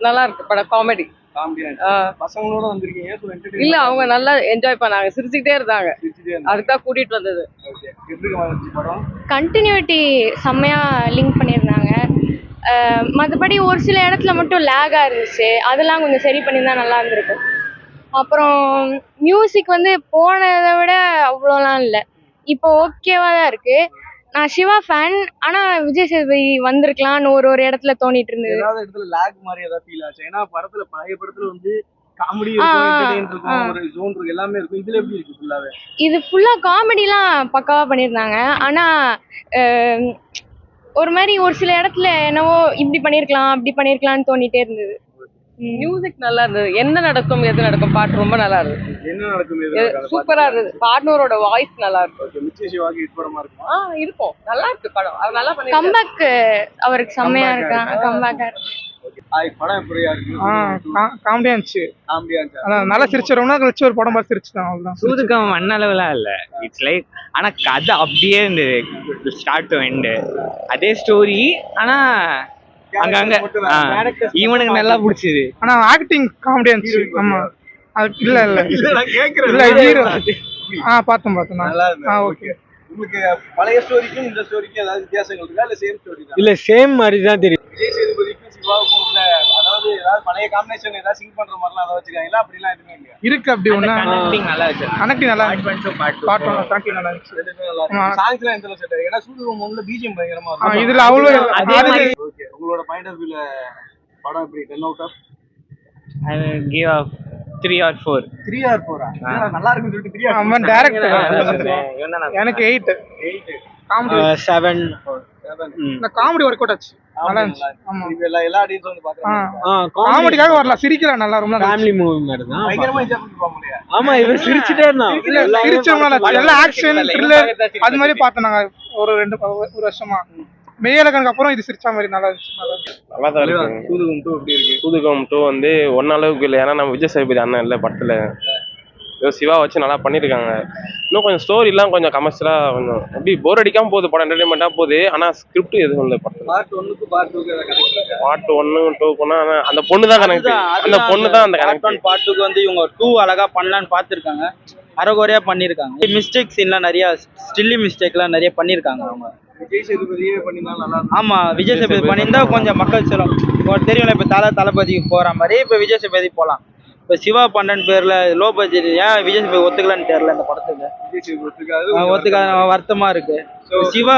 நல்லா இருக்கு படம். காமெடி பசங்களோட வந்திருக்கீங்க. இல்ல அவங்க நல்லா என்ஜாய் பண்ணாங்க, சிரிச்சுக்கிட்டே இருந்தாங்க. அதுதான் கூட்டிட்டு வந்தது. கண்டினியூட்டி செம்மையா லிங்க் பண்ணியிருந்தாங்க. மற்றபடி ஒரு சில இடத்துல மட்டும் லேகாக இருந்துச்சு, அதெல்லாம் கொஞ்சம் சரி பண்ணியிருந்தா நல்லா இருந்திருக்கும். அப்புறம் மியூசிக் வந்து போனதை விட அவ்வளோலாம் இல்லை, இப்போ ஓகேவாக தான் இருக்கு. நான் சிவா ஃபேன், ஆனா விஜய் சேதுபதி வந்திருக்கலாம்னு ஒரு இடத்துல தோணிட்டு இருந்தது. ஏதாவது இடத்துல லாக் மாதிரி ஏதாவது ஃபீல் ஆச்சு? ஏன்னா படத்துல பழைய படத்துல வந்து காமெடி இருக்கும், என்டர்டெயின் இருக்கும், ஒரு ஜோன் இருக்கு, எல்லாமே இருக்கும். இதுல எப்படி இருக்கு? ஃபுல்லாவே இது ஃபுல்லா காமெடிலாம் பக்காவா பண்ணியிருந்தாங்க. ஆனா ஒரு மாதிரி ஒரு சில இடத்துல என்னவோ இப்படி பண்ணிருக்கலாம் அப்படி பண்ணிருக்கலாம்னு தோணிட்டே இருந்தது. மியூசிக் நல்லா இருந்தது. என்ன நடக்கும் எது நடக்கும் பாட்டு ரொம்ப நல்லா இருந்தது. என்ன நடக்கும்? சூப்பரா இருந்தது. பார்ட்னரோட வாய்ஸ் நல்லா இருக்கும். மிச்ச சிவாக்கு ஹிட் படமா இருக்குமா? இருக்கும். நல்லா இருக்கு படம். அது நல்லா பண்ணி கம்பேக் அவருக்கு செம்மையா இருக்கா. கம்பேக்கா இருக்கு. படம் எப்படியா இருக்கு? காமெடியா இருந்துச்சு. நல்லா சிரிச்சிரோம்னா கழிச்சு ஒரு படம் பார்த்து சிரிச்சுதான். அவ்வளவுதான். சூதுகம் மண்ணளவுலாம் இல்ல, இட்ஸ் லைக். ஆனா கதை அப்படியே இருந்தது ஸ்டார்ட் டு எண்டு, அதே ஸ்டோரி. ஆனா அங்கங்க இவனுக்கு நல்லா பிடிச்சது. ஆனா ஆக்டிங் காமெடியா இருந்துச்சு. ஆமா இல்ல பார்த்தேன். நல்லா இருந்துச்சு. ஓகே. உங்களுக்கு பழைய ஸ்டோரிக்கும் இந்த ஸ்டோரிக்கும் ஏதாவது வித்தியாசங்கள் இருக்கா? இல்ல சேம் ஸ்டோரி தான்? இல்ல சேம் மாதிரி தான் தெரியும். விஜய் சேதுபதிக்கும் சிவாவுக்கும் உள்ள அதாவது ஏதாவது பழைய காம்பினேஷன் ஏதாவது சிங்க் பண்ற மாதிரிலாம் அதை வச்சிருக்காங்களா? அப்படிலாம் எதுவுமே இல்லையா? இருக்கு. அப்படி ஒண்ணா கனெக்டிங் நல்லா இருக்கு. கனெக்டிங் நல்லா இருந்துச்சு. பாட்டு நல்லா இருந்துச்சு. சாங்ஸ்லாம் எந்த அளவுக்கு செட் ஆகுது? ஏன்னா சூதுகம் ஒண்ணுல பிஜிஎம் பயங்கரமா இருக்கும். இதுல அவ்வளவு ஓகே. உங்களோட பாயிண்ட் ஆஃப் வியூல படம் எப்படி? 10 out of I will give a 3 or 4. 3 or 4 நல்லா இருக்குன்னு சொல்லிட்டு 3 or 4. அவன் டைரக்டர். எனக்கு 8. காமெடி 7. இந்த காமெடி வொர்க் அவுட் ஆச்சு. நல்லா இருந்துச்சு. ஆமா. இது எல்லா ஆடியன்ஸ் வந்து பாக்குறாங்க. காமெடிக்காக வரலாம், சிரிக்கலாம். நல்லா ரொம்ப ஃபேமிலி மூவி மாதிரி தான். பயங்கரமா என்ஜாய் பண்ணி பாப்போம்லையா? ஆமா, இவன் சிரிச்சிட்டே இருந்தான். இல்ல சிரிச்சவங்கள எல்லாம் ஆக்ஷன் த்ரில்லர் அது மாதிரி பார்த்தோம் நாங்க ஒரு வருஷமா. மெய்யலகனுக்கு அப்புறம் இது சிரிச்சா மாதிரி நல்லா இருந்துச்சு. நல்லா தான் இருக்கு. சூதுகம் 2 எப்படி இருக்கு? சூதுகம் 2 வந்து ஒன்ன அளவுக்கு இல்லை. ஏன்னா நம்ம விஜய் சேதுபதி அண்ணன் இல்லை படத்துல. சிவா வச்சு நல்லா பண்ணியிருக்காங்க. இன்னும் கொஞ்சம் ஸ்டோரிலாம் கொஞ்சம் கமர்ஷியலாக கொஞ்சம் எப்படி போர் அடிக்காமல் போகுது படம், என்டர்டைன்மெண்ட்டாக போகுது. ஆனால் ஸ்கிரிப்ட் எதுவும் இல்லை படத்தில். பார்ட் 1க்கு பார்ட் 2க்கு ஏதாவது கனெக்ட் இருக்கா? பார்ட் 1 2க்குனா அந்த பொண்ணு தான் கனெக்ட். அந்த பொண்ணு தான் அந்த கனெக்ட். பார்ட் 2க்கு வந்து இவங்க 2 அழகா பண்ணலான்னு பார்த்துருக்காங்க, அரைகுறையா பண்ணியிருக்காங்க. மிஸ்டேக் சீன்லாம் நிறைய, ஸ்டில்லி மிஸ்டேக்லாம் நிறைய பண்ணியிருக்காங்க அவங்க. விஜய் சேதுபதியே பண்ணினா நல்லா இருக்கும். ஆமா, விஜய் சேதுபதி பண்ணியிருந்தா கொஞ்சம் மக்கள் செல்லும். இப்போ தெரியும்ல, இப்போ தளபதிக்கு போற மாதிரி இப்போ விஜய் சேதுபதி போகலாம். இப்போ சிவா பண்டன் பேர்ல லோ பட்ஜெட் ஏன் விஜய் சேதுபதி ஒத்துக்கலான்னு தெரியல. இந்த படத்துக்கு ஒத்துக்காத வருத்தமா இருக்கு. சிவா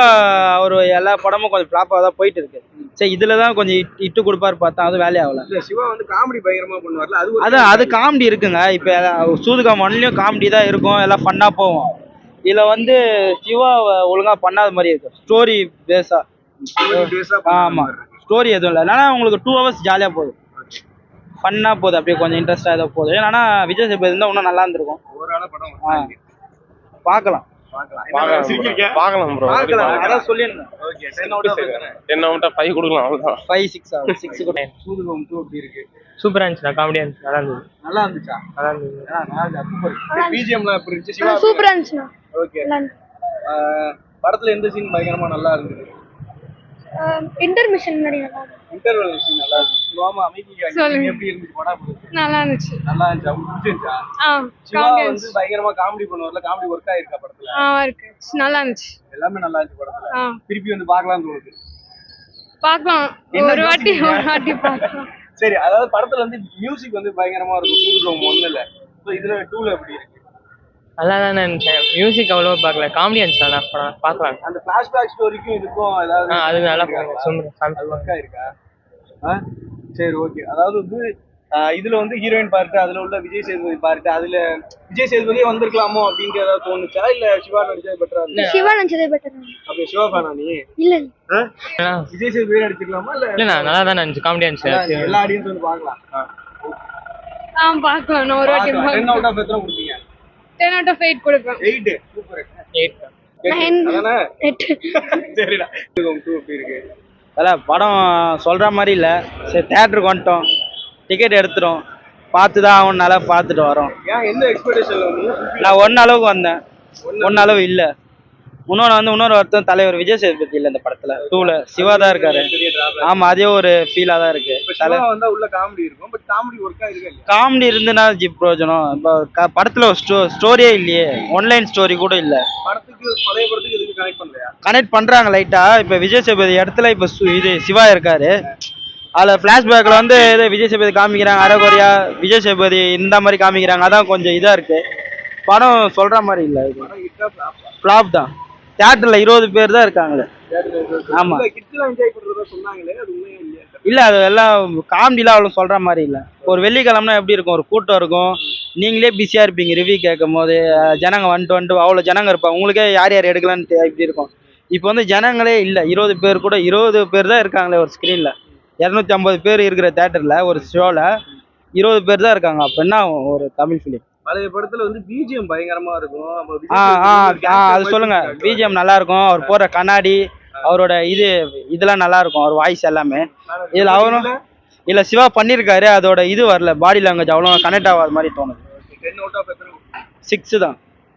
அவர் எல்லா படமும் கொஞ்சம் ஃபிளாப்பா தான் போயிட்டு இருக்கு. சரி, இதுலதான் கொஞ்சம் இட்டு கொடுப்பாரு பார்த்தா அது வேலையாகல. சிவா வந்து காமெடி பயங்கரமா பண்ணுவார்ல, அது காமெடி இருக்குங்க. இப்போ சூதுகம் 1லயும் காமெடி தான் இருக்கும், எல்லாம் ஃபன்னா போவோம். இதுல வந்து சிவா ஒழுங்கா பண்ணாத மாதிரி இருக்கு. ஸ்டோரி பேஸா. ஆமா, ஸ்டோரி எதுவும் இல்லை. ஏன்னா உங்களுக்கு 2 hours ஜாலியா போகுது, ஃபன்னா போகுது, அப்படியே கொஞ்சம் இன்ட்ரெஸ்டா ஏதோ போகுது. ஏன்னா விஜய் சேதுபதி இருந்தா இன்னும் நல்லா இருந்திருக்கும். பார்க்கலாம் ப்ரோ. அதான் சொல்லிருந்தேன். Okay. 10 out of 10 out of 5 கொடுக்கலாம். அவ்வளவுதான். 5 6 கூட. சூதுகம் 2 எப்படி இருக்கு? சூப்பரா இருந்துச்சு. காமெடியா இருந்துச்சு. நல்லா இருந்துச்சா? நல்லா இருந்துச்சு. சூப்பர். பிஜிஎம்லாம் எப்படி இருந்துச்சு? சிவா சூப்பரா இருந்துச்சு. ஓகே. படத்துல எந்த சீன் பயங்கரமா நல்லா இருந்தது? இன்டர்மிஷன் மாதிரி நல்லா இருந்துச்சு. இன்டர்வல் சீன் நல்லா இருந்துச்சு. மாமா அமைதியா எப்படி இருந்துச்சு படம்? நல்லா இருந்துச்சு. பிடிச்சிருச்சா? சிவா வந்து பயங்கரமா காமெடி பண்ணுவார்ல, காமெடி ஒர்க் ஆயிருக்கா படத்துல? இருக்கு. நல்லா இருந்துச்சு. எல்லாமே நல்லா இருந்துச்சு படத்துல. திருப்பி வந்து பார்க்கலாம்னு தோணுது. பார்க்கலாம், ஒரு வாட்டி பார்க்கலாம். சரி, அதாவது படத்துல வந்து மியூசிக் வந்து பயங்கரமா இருக்கும் சூதுகம் 1ல. சோ இதுல 2ல எப்படி இருக்கு? நல்லா தானே இருந்துச்சு. மியூசிக் அவ்வளவா பார்க்கல, காமெடியா இருந்துச்சு. நல்லா படம் பார்க்கலாம். அந்த ஃபிளாஷ்பேக் ஸ்டோரிக்கும் இதுக்கும் ஏதாவது அது நல்லா பண்ணுங்க. ஒர்க் ஆயிருக்கா? சரி, ஓகே. அதாவது வந்து இதுல வந்து ஹீரோயின் பார்ட், அதுல உள்ள விஜய் சேதுபதி பார்ட், அதுல விஜய் சேதுபதியே வந்திருக்கலாமோ அப்படின்ட்டு ஏதாவது தோணுச்சா? இல்ல சிவா நடிச்சதே பெட்டரா இருந்துச்சு? சிவா நடிச்சதே பெட்டரா இருந்துச்சு. அப்ப சிவா ஃபேனா நீ? இல்ல, விஜய் சேதுபதி நடிச்சிருக்கலாமா? இல்ல நல்லா தானே இருந்துச்சு, காமெடியா இருந்துச்சு. எல்லா ஆடியன்ஸ் வந்து பார்க்கலாம். பார்க்கலாம். நான் ஒரு வாட்டி 10 out of எத்தனை கொடுப்பீங்க? 10 out of 8 கொடுப்பேன். 8. சூப்பர். 8 அதானே? 8. சரிடா. சூதுகம் 2 எப்படி இருக்கு? படம் சொல்ற மாதிரி இல்ல. சரி, தியேட்டருக்கு வந்துட்டோம், டிக்கெட் எடுத்துட்டோம், பார்த்து தான் அவனால பார்த்துட்டு வரோம். ஏன் என்ன எக்ஸ்பெக்டேஷன்ல வந்தீங்க? நான் 1 அளவுக்கு வந்தேன், 1 அளவு இல்ல. இன்னொரு ஒருத்தன் தலைவர் விஜய் சேதுபதி இல்ல இந்த படத்துல. 2ல சிவா தான் இருக்காரு. ஆமா, அதே ஒரு ஃபீலா தான் இருக்கு. தலை சிவா வந்தா உள்ள காமெடி இருக்கும், பட் காமெடி ஒர்க்கா இருக்கா இல்லையா? காமெடி இருந்துன்னா ஜிப் பிரயோஜனம். இப்போ படத்துல ஒரு ஸ்டோரியே இல்லையே, ஒன்லைன் ஸ்டோரி கூட இல்லை. படத்துக்கு பழைய படத்துக்கு இதுக்கு கனெக்ட் பண்ணலையா? கனெக்ட் பண்றாங்க லைட்டா. இப்போ விஜய் சேதுபதி இடத்துல இப்போ இது சிவா இருக்காரு. அதில் ஃப்ளாஷ்பேக்கில் வந்து இது விஜய் சேதுபதி காமிக்கிறாங்க, அரைகுறையா விஜய் சேதுபதி இந்த மாதிரி காமிக்கிறாங்க. அதான் கொஞ்சம் இதாக இருக்கு. படம் சொல்ற மாதிரி இல்லை. இது படம் ஹிட்டா ஃபிளாப்பா? ஃப்ளாப் தான். தியேட்டர்ல 20 பேர் தான் இருக்காங்களே. ஆமா. கிட்ஸ் எல்லாம் என்ஜாய் பண்றதா சொன்னாங்களே, அது உண்மையா இல்லையா? இல்ல அது எல்லாம் காமெடிலாம் அவ்வளோ சொல்ற மாதிரி இல்லை. ஒரு வெள்ளிக்கிழமைனா எப்படி இருக்கும், ஒரு கூட்டம் இருக்கும், நீங்களே பிஸியா இருப்பீங்க ரிவ்யூ கேட்கும் போது, ஜனங்க வந்துட்டு அவ்வளோ ஜனங்க இருப்பாங்க, உங்களுக்கே யார் யார் எடுக்கலான்னு இப்படி இருக்கும். இப்போ வந்து ஜனங்களே இல்லை, 20 பேர் கூட 20 பேர் தான் இருக்காங்களே ஒரு ஸ்க்ரீன்ல. 250 பேர் இருக்கிற தேட்டர்ல ஒரு ஷோல 20 பேர் தான் இருக்காங்க. அப்ப என்ன ஆகும் ஒரு தமிழ் ஃபிலிம்? பழைய படத்துல வந்து பிஜிஎம் பயங்கரமா இருக்கும். அப்ப விஜய் அது சொல்லுங்க. பிஜிஎம் நல்லா இருக்கும், அவர் போடுற கண்ணாடி, அவரோட இதெல்லாம் நல்லா இருக்கும், அவர் வாய்ஸ் எல்லாமே. இதுல அவரும் இல்ல சிவா பண்ணியிருக்காரு, அதோட இது வரல, பாடி லாங்குவேஜ் அவ்வளோ கனெக்ட் ஆகாத மாதிரி தோணுது. 10 out of 10. 6 தான்.